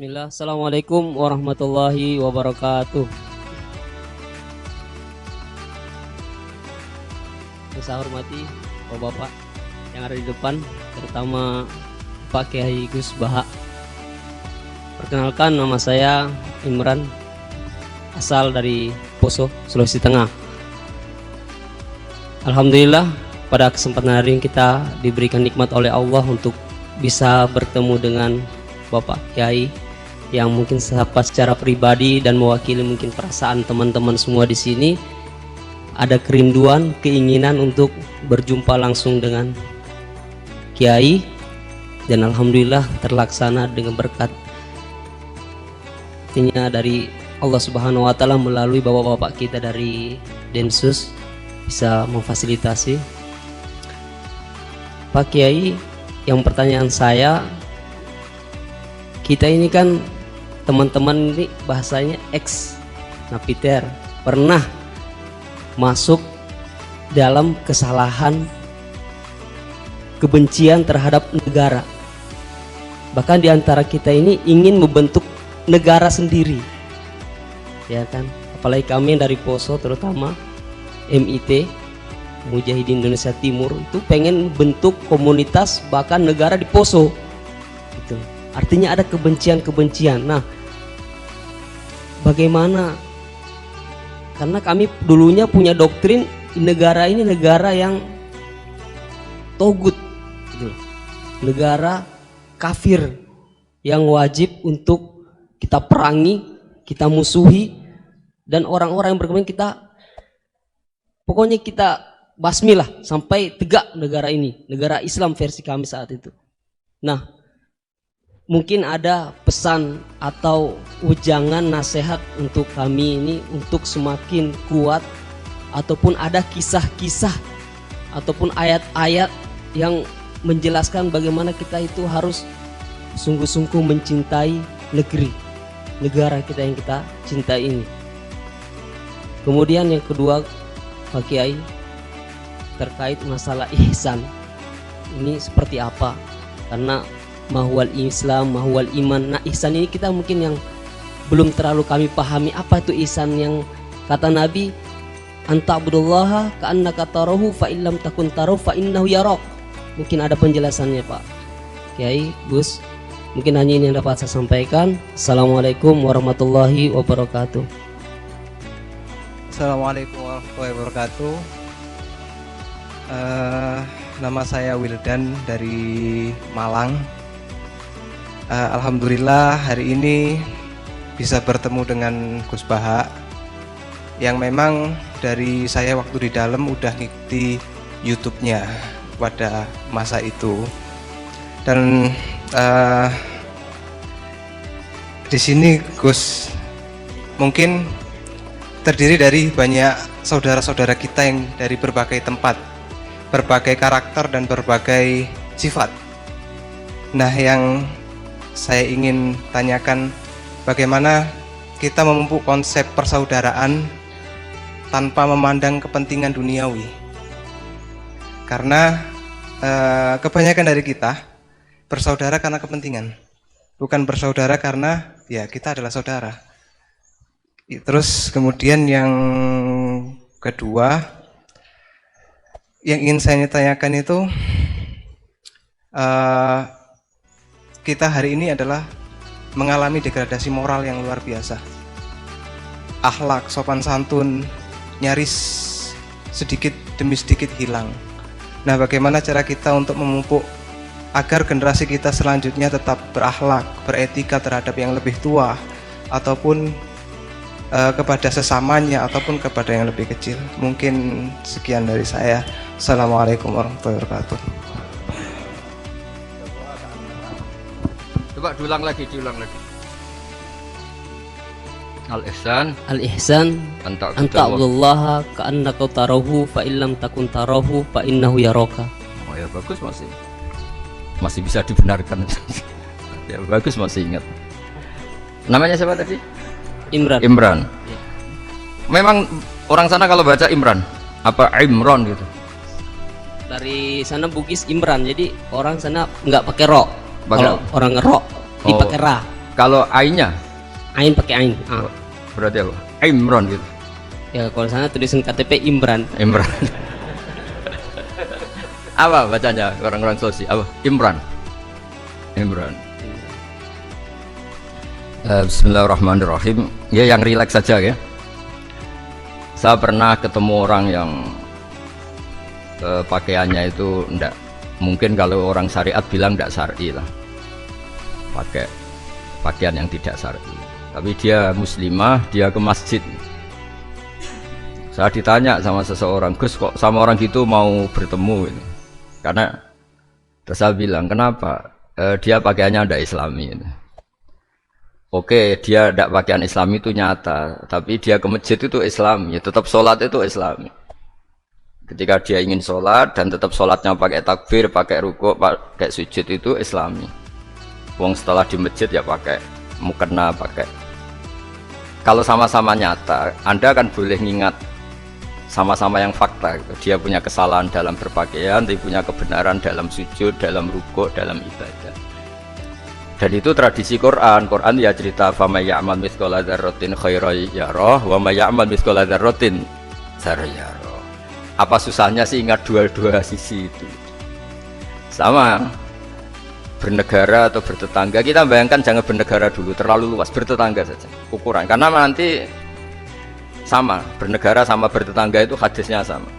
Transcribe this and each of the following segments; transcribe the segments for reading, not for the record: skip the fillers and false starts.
Bismillah. Assalamualaikum warahmatullahi wabarakatuh. Yang saya hormati Bapak-bapak yang ada di depan, terutama Pak Kiai Gus Baha. Perkenalkan, nama saya Imran, asal dari Poso, Sulawesi Tengah. Alhamdulillah, pada kesempatan hari ini kita diberikan nikmat oleh Allah untuk bisa bertemu dengan Bapak Kiai yang mungkin secara pribadi dan mewakili mungkin perasaan teman-teman semua di sini. Ada kerinduan, keinginan untuk berjumpa langsung dengan Kiai, dan alhamdulillah terlaksana dengan berkat dari Allah Subhanahu wa taala melalui bapak-bapak kita dari Densus bisa memfasilitasi. Pak Kiai, yang pertanyaan saya, kita ini kan teman-teman ini bahasanya ex napiter, pernah masuk dalam kesalahan kebencian terhadap negara. Bahkan diantara kita ini ingin membentuk negara sendiri, ya kan? Apalagi kami dari Poso, terutama MIT Mujahidin Indonesia Timur, itu pengen bentuk komunitas bahkan negara di Poso gitu. Artinya ada kebencian-kebencian. Nah, bagaimana? Karena kami dulunya punya doktrin negara ini negara yang togut gitu. Negara kafir yang wajib untuk kita perangi, kita musuhi, dan orang-orang yang berkembang kita pokoknya kita basmi lah sampai tegak negara ini, negara Islam versi kami saat itu. Nah, mungkin ada pesan atau ujangan nasihat untuk kami ini untuk semakin kuat, ataupun ada kisah-kisah ataupun ayat-ayat yang menjelaskan bagaimana kita itu harus sungguh-sungguh mencintai negara kita yang kita cintai ini. Kemudian yang kedua, Pak Kiai, terkait masalah ihsan ini seperti apa? Karena mahwal Islam, mahwal iman. Nah, ihsan ini kita mungkin yang belum terlalu kami pahami. Apa itu ihsan yang kata Nabi, anta'budullaha ka'annaka tarahu fa illam takun tarahu fa innahu yarak. Mungkin ada penjelasannya, Pak Kiai, Gus. Mungkin hanya ini yang dapat saya sampaikan. Assalamualaikum warahmatullahi wabarakatuh. Assalamualaikum warahmatullahi wabarakatuh. Nama saya Wildan dari Malang. Alhamdulillah hari ini bisa bertemu dengan Gus Baha, yang memang dari saya waktu di dalam udah ngikuti YouTube-nya pada masa itu. Dan di sini Gus mungkin terdiri dari banyak saudara-saudara kita yang dari berbagai tempat, berbagai karakter dan berbagai sifat. Nah, yang saya ingin tanyakan, bagaimana kita memupuk konsep persaudaraan tanpa memandang kepentingan duniawi. Karena kebanyakan dari kita bersaudara karena kepentingan, bukan bersaudara karena ya kita adalah saudara. Terus kemudian yang kedua yang ingin saya tanyakan itu, kita hari ini adalah mengalami degradasi moral yang luar biasa. Akhlak, sopan santun nyaris sedikit demi sedikit hilang. Nah, bagaimana cara kita untuk memupuk agar generasi kita selanjutnya tetap berakhlak, beretika terhadap yang lebih tua, ataupun kepada sesamanya, ataupun kepada yang lebih kecil. Mungkin sekian dari saya. Assalamualaikum warahmatullahi wabarakatuh. Coba diulang lagi. Al-ihsan anta'budullaha ka'annaka tarahu fa illam takun tarahu fa innahu yaraka. Oh ya, bagus, masih bisa dibenarkan. Ya bagus, masih ingat. Namanya siapa tadi? Imran. Ya. Memang orang sana kalau baca Imran apa Imron gitu? Dari sana Bugis Imran, jadi orang sana nggak pakai ro. Kalau orang ngerok dipakai ra. Kalau ainnya Ain pakai ain. berarti apa? Imron gitu. Ya kalau sana tulisan KTP Imran. Imran. Apa bacanya orang-orang Sulawesi? Apa? Imran. Imran. Bismillahirrahmanirrahim. Ya yang rileks saja ya. Saya pernah ketemu orang yang pakaiannya itu enggak, mungkin kalau orang syariat bilang enggak syar'i lah, pakai pakaian yang tidak syar'i, tapi dia muslimah, dia ke masjid. Saya ditanya sama seseorang, Gus kok sama orang gitu mau bertemu ini? Karena terus saya bilang kenapa? Dia pakaiannya enggak islami ini. Oke, dia tidak pakaian Islam itu nyata, tapi dia ke masjid itu Islam, ya tetap sholat itu Islam. Ketika dia ingin sholat dan tetap sholatnya pakai takbir, pakai rukuk, pakai sujud itu Islami. Wong setelah di masjid ya pakai mukena, pakai. Kalau sama-sama nyata, Anda kan boleh ngingat sama-sama yang fakta. Gitu. Dia punya kesalahan dalam berpakaian, dia punya kebenaran dalam sujud, dalam rukuk, dalam ibadah. Dan itu tradisi Quran. Quran ya cerita fama ya'mal mithqala dzarratin khairan yarah wa may ya'mal mithqala dzarratin syarran yarah. Apa susahnya sih ingat dua-dua sisi itu? Sama bernegara atau bertetangga, kita bayangkan jangan bernegara dulu, terlalu luas, bertetangga saja ukuran. Karena nanti sama, bernegara sama bertetangga itu hadisnya sama.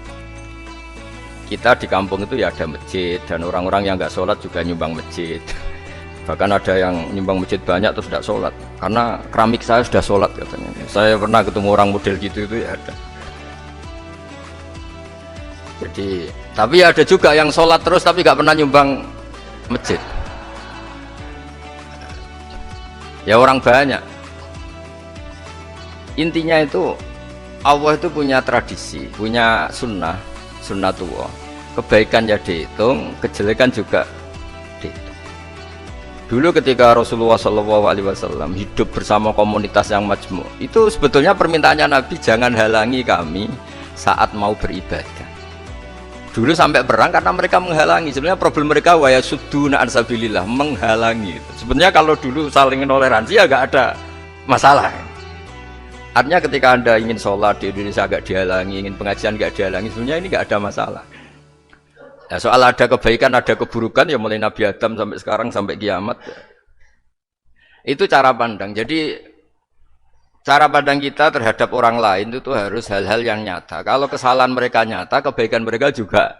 Kita di kampung itu ya ada masjid, dan orang-orang yang nggak sholat juga nyumbang masjid. Bahkan ada yang nyumbang masjid banyak terus tidak sholat karena keramik saya sudah sholat katanya. Saya pernah ketemu orang model gitu itu ya ada. Jadi tapi ada juga yang sholat terus tapi nggak pernah nyumbang masjid. Ya orang banyak. Intinya itu Allah itu punya tradisi, punya sunnatullah. Kebaikan ya dihitung, kejelekan juga dihitung. Dulu ketika Rasulullah SAW hidup bersama komunitas yang majmu', itu sebetulnya permintaannya Nabi, jangan halangi kami saat mau beribadah. Dulu sampai perang karena mereka menghalangi. Sebenarnya problem mereka wa yasudduna an sabilillah, menghalangi. Sebenarnya kalau dulu saling toleransi ya gak ada masalah. Artinya ketika Anda ingin sholat di Indonesia gak dihalangi, ingin pengajian gak dihalangi, sebenarnya ini gak ada masalah. Ya, soal ada kebaikan, ada keburukan ya mulai Nabi Adam sampai sekarang sampai kiamat. Itu cara pandang. Jadi cara pandang kita terhadap orang lain itu harus hal-hal yang nyata. Kalau kesalahan mereka nyata, kebaikan mereka juga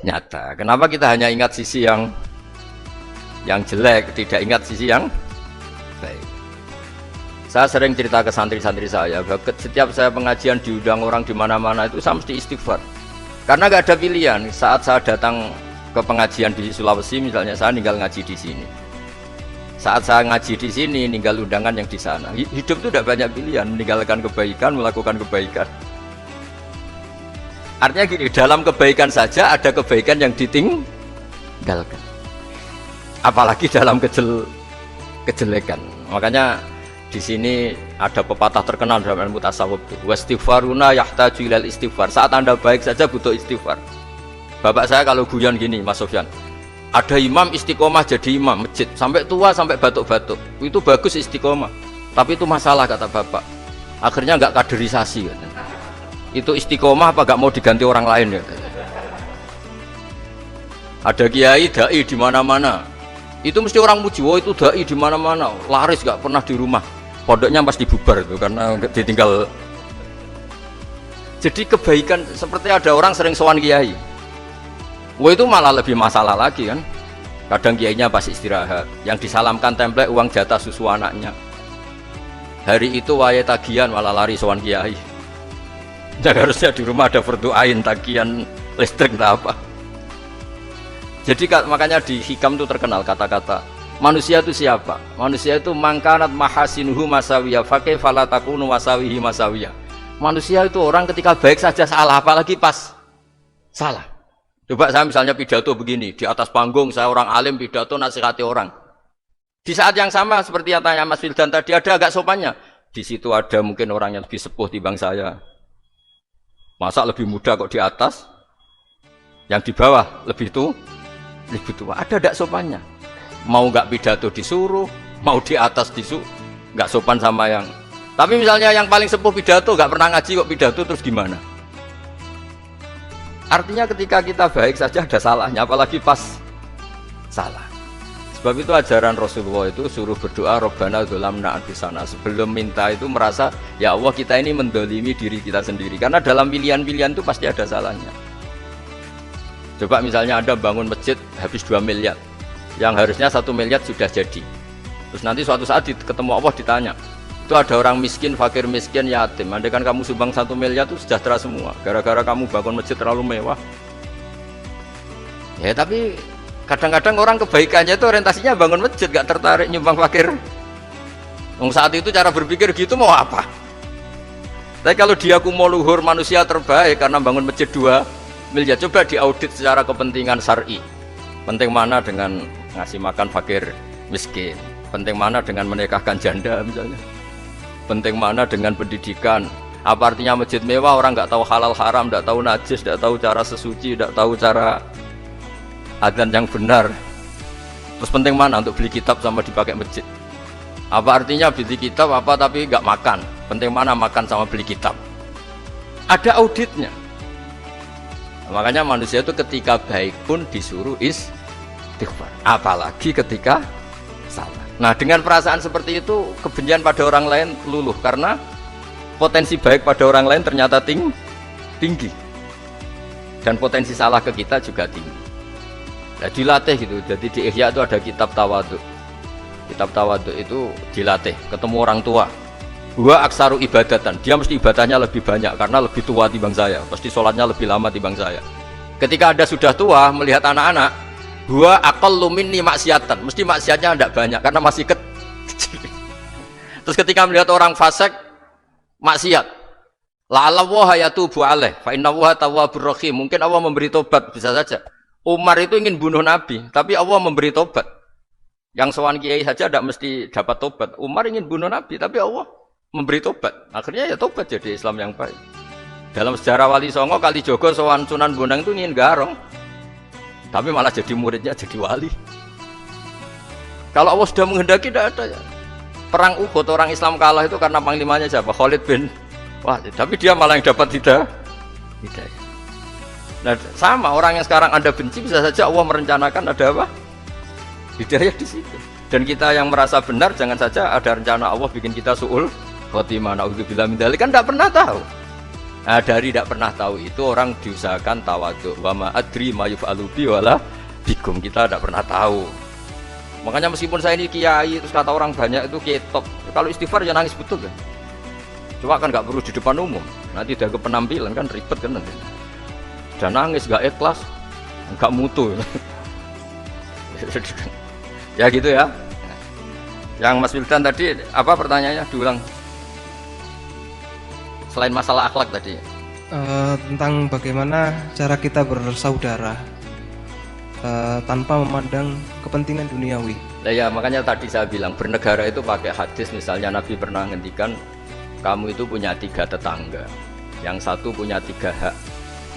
nyata. Kenapa kita hanya ingat sisi yang jelek, tidak ingat sisi yang baik? Saya sering cerita ke santri-santri saya, setiap saya pengajian diundang orang di mana-mana itu saya mesti istighfar. Karena gak ada pilihan. Saat saya datang ke pengajian di Sulawesi misalnya, saya tinggal ngaji di sini. Saat saya ngaji di sini, tinggal undangan yang di sana. Hidup itu tidak banyak pilihan, meninggalkan kebaikan, melakukan kebaikan. Artinya gini, dalam kebaikan saja ada kebaikan yang ditinggalkan. Apalagi dalam kejelekan. Makanya di sini ada pepatah terkenal dalam ilmu tasawuf itu, wastighfaruna yahtaju ilal istighfar. Saat Anda baik saja butuh istighfar. Bapak saya kalau guyon gini, Mas Sofyan, ada imam istiqomah jadi imam masjid sampai tua sampai batuk-batuk, itu bagus istiqomah, tapi itu masalah kata bapak, akhirnya nggak kaderisasi katanya. Itu istiqomah apa nggak mau diganti orang lain ya? Ada kiai dai di mana-mana, itu mesti orang muji, oh itu dai di mana-mana, laris nggak pernah di rumah. Pondoknya pasti bubar itu karena ditinggal. Jadi kebaikan seperti ada orang sering sowan kiai. Wah itu malah lebih masalah lagi kan. Kadang kiainya pas istirahat, yang disalamkan template uang jatah susu anaknya. Hari itu waya tagihan malah lari sowan kiai. Jadi harusnya di rumah ada berdoain tagihan listrik entah apa. Jadi makanya di hikam itu terkenal kata-kata manusia itu siapa? Manusia itu mangkanat mahasinuhu masawiyah fakih falatakunu masawihi masawiyah. Manusia itu orang ketika baik saja salah, apalagi pas salah. Coba saya misalnya pidato begini, di atas panggung saya orang alim pidato nasihati orang. Di saat yang sama seperti yang tanya Mas Wildan tadi, ada agak sopannya. Di situ ada mungkin orang yang lebih sepuh timbang saya. Masa lebih muda kok di atas? Yang di bawah lebih tua? Ada tidak sopannya? Mau nggak pidato disuruh, mau di atas tisu nggak sopan sama yang. Tapi misalnya yang paling sepuh pidato nggak pernah ngaji kok pidato terus gimana? Artinya ketika kita baik saja ada salahnya, apalagi pas salah. Sebab itu ajaran Rasulullah itu suruh berdoa Rabbana dzolamna anfusana. Sebelum minta itu merasa ya Allah kita ini mendolimi diri kita sendiri. Karena dalam pilihan-pilihan itu pasti ada salahnya. Coba misalnya Anda bangun masjid habis 2 miliar, yang harusnya 1 miliar sudah jadi. Terus nanti suatu saat ketemu Allah ditanya, itu ada orang miskin, fakir miskin, yatim. Andai kan kamu sumbang 1 miliar itu sejahtera semua. Gara-gara kamu bangun masjid terlalu mewah. Ya tapi kadang-kadang orang kebaikannya itu orientasinya bangun masjid, gak tertarik nyumbang fakir. Saat itu cara berpikir gitu mau apa? Tapi kalau dia kumo luhur manusia terbaik karena bangun masjid 2 miliar, coba diaudit secara kepentingan syar'i. Penting mana dengan ngasih makan fakir miskin? Penting mana dengan menikahkan janda misalnya? Penting mana dengan pendidikan? Apa artinya masjid mewah orang nggak tahu halal haram, nggak tahu najis, nggak tahu cara sesuci, nggak tahu cara adzan yang benar? Terus penting mana untuk beli kitab sama dipakai masjid? Apa artinya beli kitab apa tapi nggak makan? Penting mana makan sama beli kitab? Ada auditnya. Makanya manusia itu ketika baik pun disuruh istighfar, apalagi ketika salah. Nah dengan perasaan seperti itu kebencian pada orang lain luluh karena potensi baik pada orang lain ternyata tinggi dan potensi salah ke kita juga tinggi. Nah, dilatih gitu. Jadi di Ihya itu ada kitab tawadhu. Kitab tawadhu itu dilatih ketemu orang tua. Gua aksaru ibadatan, dia mesti ibadahnya lebih banyak karena lebih tua timbang saya, pasti sholatnya lebih lama timbang saya. Ketika Anda sudah tua melihat anak-anak, gua aqallu minni maksiatan, mesti maksiatnya tidak banyak karena masih kecil. Terus ketika melihat orang fasik maksiat, la'allahu yatubu alaih fa innahu tawwabur rahim, mungkin Allah memberi tobat, bisa saja. Umar itu ingin bunuh Nabi, tapi Allah memberi tobat. Yang sowan kiai saja tidak mesti dapat tobat. Umar ingin bunuh Nabi, tapi Allah memberi tobat, akhirnya ya tobat jadi Islam yang baik. Dalam sejarah Wali Songo Kalijogo sowan Sunan Bonang itu ingin garong, tapi malah jadi muridnya jadi wali. Kalau Allah sudah menghendaki tidak ada ya. Perang Uhud orang Islam kalah itu karena panglimanya siapa? Khalid bin Walid, tapi dia malah yang dapat hidayah. Nah sama orang yang sekarang Anda benci bisa saja Allah merencanakan ada apa? Hidayah di situ. Dan kita yang merasa benar jangan saja ada rencana Allah bikin kita su'ul khotimah, na'udzubillah min dzalik, kan tidak pernah tahu. Nah, dari tidak pernah tahu itu orang diusahakan tawadhu. Wa ma adri ma yuf'alu bi wala bikum, kita tidak pernah tahu. Makanya meskipun saya ini kiai terus kata orang banyak itu kiai top, kalau istighfar ya nangis betul kan. Cuma kan nggak perlu di depan umum, nanti udah ke penampilan kan ribet kan nanti. Sudah nangis nggak ikhlas, nggak mutu. Ya gitu ya. Yang Mas Wildan tadi apa pertanyaannya diulang? Selain masalah akhlak tadi. Tentang bagaimana cara kita bersaudara tanpa memandang kepentingan duniawi. Nah ya makanya tadi saya bilang bernegara itu pakai hadis, misalnya Nabi pernah ngendikan kamu itu punya 3 tetangga, yang satu punya 3 hak,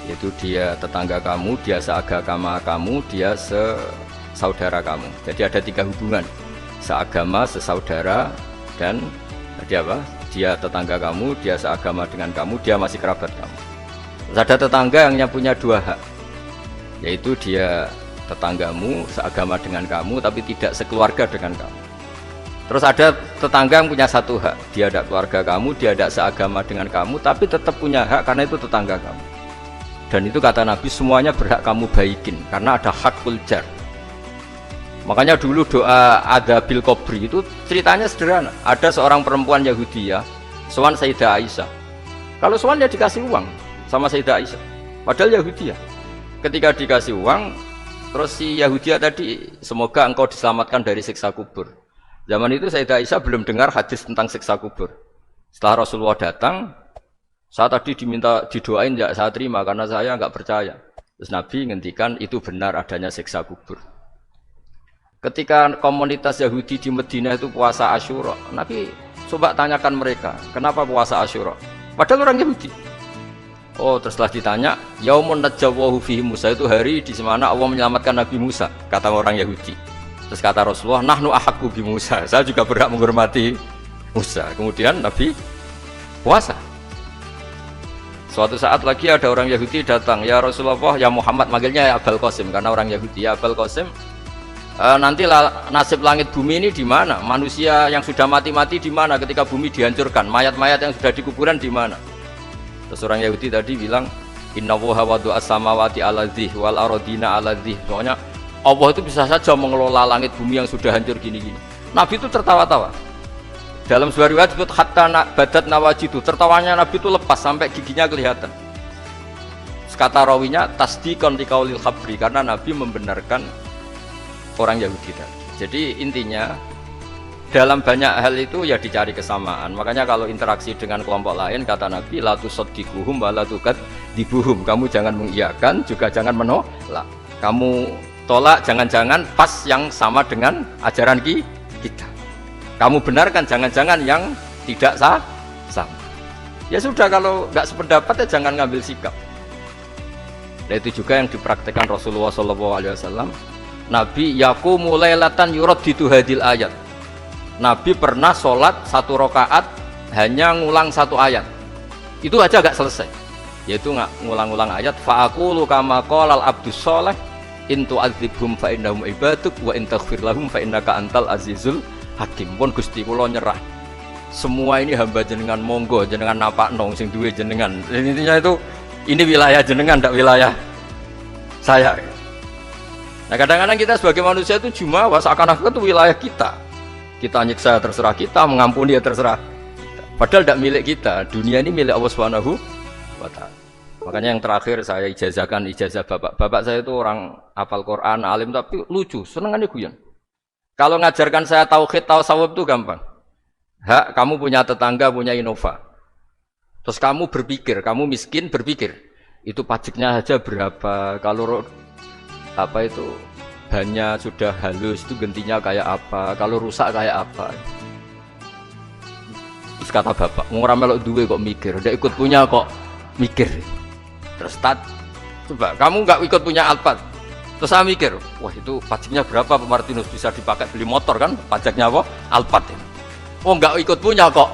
yaitu dia tetangga kamu, dia seagama kamu, dia sesaudara kamu. Jadi ada 3 hubungan, seagama, sesaudara, dan dia apa? Dia tetangga kamu, dia seagama dengan kamu, dia masih kerabat kamu. Terus ada tetangga yang punya 2 hak, yaitu dia tetanggamu, seagama dengan kamu, tapi tidak sekeluarga dengan kamu. Terus ada tetangga yang punya 1 hak, dia ada keluarga kamu, dia ada seagama dengan kamu, tapi tetap punya hak karena itu tetangga kamu. Dan itu kata Nabi semuanya berhak kamu baikin, karena ada hakul jar. Makanya dulu doa ada bil kubri itu ceritanya sederhana. Ada seorang perempuan Yahudi ya, sowan Sayyidah Aisyah. Kalau sowan ya dikasih uang sama Sayyidah Aisyah. Padahal Yahudi ya. Ketika dikasih uang, terus si Yahudi tadi, semoga engkau diselamatkan dari siksa kubur. Zaman itu Sayyidah Aisyah belum dengar hadis tentang siksa kubur. Setelah Rasulullah datang, saya tadi diminta didoain, ya saya terima karena saya nggak percaya. Terus Nabi ngendikan itu benar adanya siksa kubur. Ketika komunitas Yahudi di Madinah itu puasa Asyura, Nabi coba tanyakan mereka, kenapa puasa Asyura? Padahal orang Yahudi. Oh, terus setelah ditanya, Yaumun najjawahu fihi Musa, itu hari di mana Allah menyelamatkan Nabi Musa, kata orang Yahudi. Terus kata Rasulullah, nahnu ahaqqu bi Musa. Saya juga berhak menghormati Musa. Kemudian Nabi puasa. Suatu saat lagi ada orang Yahudi datang, ya Rasulullah, ya Muhammad, manggilnya ya Abul Qasim karena orang Yahudi. Ya Abul Qasim, nanti nasib langit bumi ini di mana? Manusia yang sudah mati-mati di mana ketika bumi dihancurkan? Mayat-mayat yang sudah di kuburan di mana? Terus orang Yahudi tadi bilang, innallaha wadu as-samawati ala dzih wal ardina ala dzih. Soalnya Allah itu bisa saja mengelola langit bumi yang sudah hancur gini-gini. Nabi itu tertawa-tawa. Dalam sebuah riwayat disebut hatta badat nawajidu, tertawanya Nabi itu lepas sampai giginya kelihatan. Kata rawinya tasdiqan liqaulil khabri, karena Nabi membenarkan orang Yahudi tadi. Jadi intinya dalam banyak hal itu ya dicari kesamaan. Makanya kalau interaksi dengan kelompok lain kata Nabi la tusaddiquhum wa la tukadzibuhum. Kamu jangan mengiyakan juga jangan menolak. Kamu tolak jangan-jangan pas yang sama dengan ajaran kita. Kamu benarkan jangan-jangan yang tidak sama. Ya sudah, kalau nggak sependapat ya jangan ngambil sikap. Nah itu juga yang dipraktekkan Rasulullah SAW. Nabi yaqumu lailatan yuraddidu hadil ayat. Nabi pernah sholat 1 rakaat hanya ngulang 1 ayat. Itu aja nggak selesai. Yaitu ngulang-ngulang ayat. Fa'aqulu kama qalal abdus sholeh in tu'adzibhum fa innahum ibaduk wa in taghfir lahum fa innaka antal azizul hakim. Pun Gusti kula nyerah. Semua ini hamba jenengan, monggo jenengan napakno sing duwe jenengan. Intinya itu ini wilayah jenengan, ndak wilayah saya. Nah kadang-kadang kita sebagai manusia itu jumawa seakan-akan itu wilayah kita. Kita nyiksa terserah kita, mengampuni ya terserah kita. Padahal tidak milik kita. Dunia ini milik Allah Subhanahu wa ta'ala. Makanya yang terakhir saya ijazahkan ijazah bapak. Bapak saya itu orang hafal Quran, alim tapi lucu, senengannya guyon. Kalau ngajarkan saya tauhid, tasawuf itu gampang. Hak, kamu punya tetangga, punya Innova. Terus kamu berpikir, kamu miskin berpikir, itu pajaknya aja berapa? Kalau apa itu bannya sudah halus, itu gantinya kayak apa? Kalau rusak kayak apa? Terus kata bapak, ngora melok duwe kok mikir, udah ikut punya kok mikir. Terus coba kamu nggak ikut punya Alphard. Terus saya mikir, wah itu pajaknya berapa Pak Martinus, bisa dipakai beli motor kan, pajaknya apa? Alphard ini. Oh nggak ikut punya kok.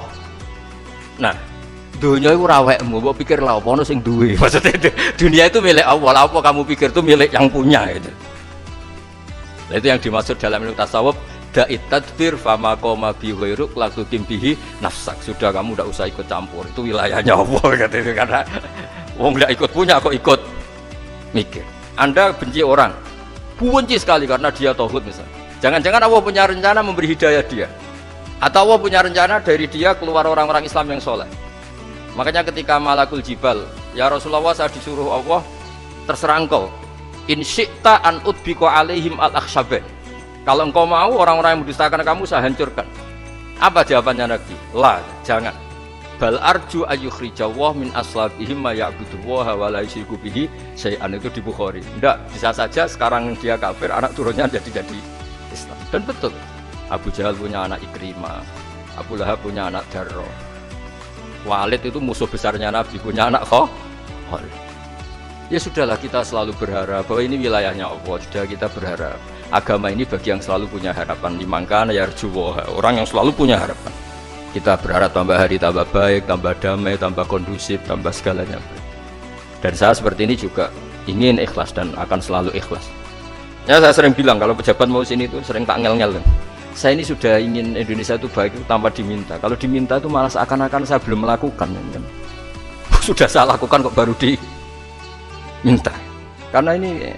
Nah, dunia itu rawekmu, mbok pikir lah apa ono sing duwe. Maksudnya dunia itu milik Allah, apa kamu pikir itu milik yang punya itu. Nah, itu yang dimaksud dalam ilmu tasawuf, da'it tadbir fama qoma bi ghairuk lakukim bihi nafsak. Sudah kamu enggak usah ikut campur, itu wilayahnya Allah katanya, karena wong enggak ikut punya kok ikut mikir. Anda benci orang, benci sekali karena dia tauhid misalnya. Jangan-jangan Allah punya rencana memberi hidayah dia, atau Allah punya rencana dari dia keluar orang-orang Islam yang soleh. Makanya ketika Malakul Jibal, ya Rasulullah saya disuruh Allah, terserah engkau, in syi'ta an utbiqa alaihim al-akhshabain. Kalau engkau mau orang-orang yang mendustakan kamu saya hancurkan. Apa jawabannya Nabi? La, jangan. Bal arju ayyukhrijawah min aslabihim ma ya'budullaha wa la yusyriku bihi syai'an. Itu di Bukhari. Enggak, bisa saja sekarang dia kafir, anak turunnya jadi Islam. Dan betul, Abu Jahal punya anak Ikrimah, Abu Lahab punya anak Darro, Walid itu musuh besarnya Nabi, punya anak Khalid. Ya sudahlah, kita selalu berharap bahwa ini wilayahnya Allah. Sudah, kita berharap agama ini bagi yang selalu punya harapan. Dimangkana yarjuwah, orang yang selalu punya harapan. Kita berharap tambah hari tambah baik, tambah damai, tambah kondusif, tambah segalanya baik. Dan saya seperti ini juga ingin ikhlas dan akan selalu ikhlas. Ya saya sering bilang kalau pejabat mau sini itu sering tak ngel-ngel. Saya ini sudah ingin Indonesia itu baik itu tanpa diminta. Kalau diminta itu malah seakan-akan saya belum melakukan. Sudah saya lakukan kok baru diminta. Karena ini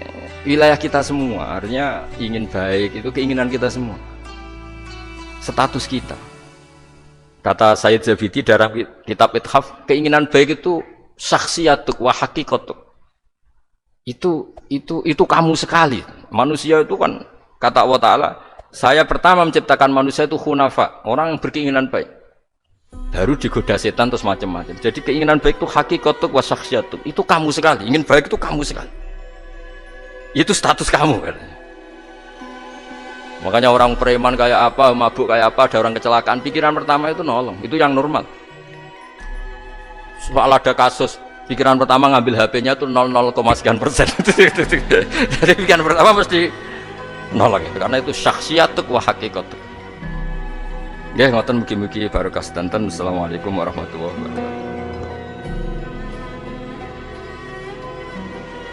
wilayah kita semua, artinya ingin baik itu keinginan kita semua. Status kita. Kata Sayyid Zabidi dalam kitab Ithaf, keinginan baik itu syakhsiyatuk wa haqiqatuk. Itu kamu sekali. Manusia itu kan kata Allah Ta'ala, saya pertama menciptakan manusia itu khunafa, orang yang berkeinginan baik. Baru digoda setan terus macam-macam. Jadi keinginan baik itu haqiqatuk wa syakhsiyatuk. Itu kamu sekali. Ingin baik itu kamu sekali. Itu status kamu kan. Makanya orang preman kayak apa, mabuk kayak apa, ada orang kecelakaan, pikiran pertama itu nolong, itu yang normal. Soal ada kasus, pikiran pertama ngambil HP-nya itu 0,0 sekian %. Jadi pikiran pertama mesti nolak itu karena itu syakhsiyatuk wa hakikatuk. Nggih ngoten mugi-mugi barokah sedanten. Assalamualaikum warahmatullahi wabarakatuh.